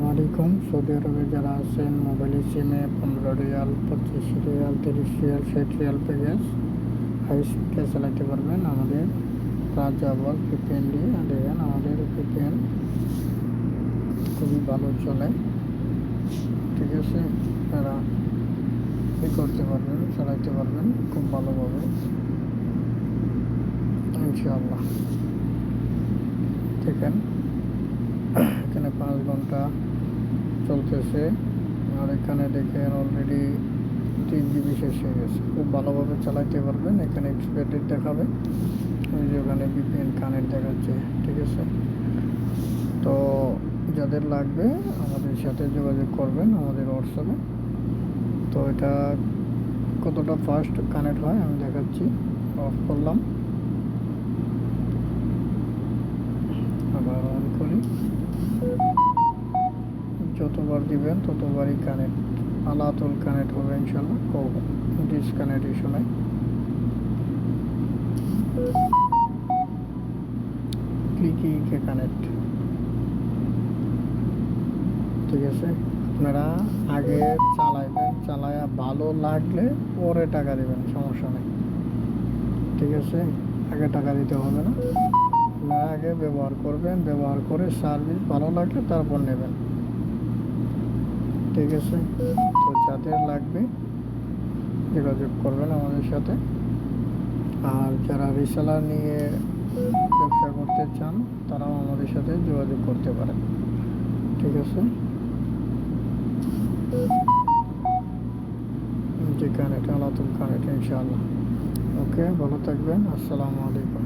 আলাইকুম। সৌদি আরবে যারা আছেন মোবাইলের সিমে 15 রিয়াল, 25 রিয়াল, 30 রিয়াল, 60 রিয়াল প্যাকেজ হাই স্পিডে চালাতে পারবেন আমাদের রাজাবল ভিপিএন দিয়ে। দেখেন আমাদের ভিপিএন খুবই ভালো চলে, ঠিক আছে। আপনারা করতে পারবেন, চালাইতে পারবেন খুব ভালোভাবে ইনশাআল্লাহ। দেখেন এখানে 5 ঘন্টা চলতেছে, আর এখানে দেখেন অলরেডি 3 জিবি শেষ হয়ে গেছে। খুব ভালোভাবে চালাইতে পারবেন। এখানে এক্সপায়ার দেখাবে, ওই যে ওখানে ভিপিএন কানেক্ট দেখাচ্ছে, ঠিক আছে। তো যাদের লাগবে আমাদের সাথে যোগাযোগ করবেন আমাদের হোয়াটসঅ্যাপে। তো এটা কতটা ফাস্ট কানেক্ট হয় আমি দেখাচ্ছি। অফ করলাম, আবার অন করি। যতবার দিবেন ততবারই কানেক্ট আলাতুল কানেক্ট হবে ইনশাল্লাহ। ডিসকানেকশনে ক্লিকে কানেক্ট, ঠিক আছে। আপনারা আগে চালাইবেন, চালায়া ভালো লাগলে পরে টাকা দেবেন, সমস্যা নেই, ঠিক আছে। আগে টাকা দিতে হবে না, আপনারা আগে ব্যবহার করবেন, ব্যবহার করে সার্ভিস ভালো লাগলে তারপর নেবেন, ঠিক আছে। তো যাদের লাগবে যোগাযোগ করবেন আমাদের সাথে। আর যারা রিসেলার নিয়ে ব্যবসা করতে চান তারাও আমাদের সাথে যোগাযোগ করতে পারেন, ঠিক আছে। যে কানেক্ট আলাতুল কানেক্ট ইনশাআল্লাহ। ওকে, ভালো থাকবেন। আসসালামু আলাইকুম।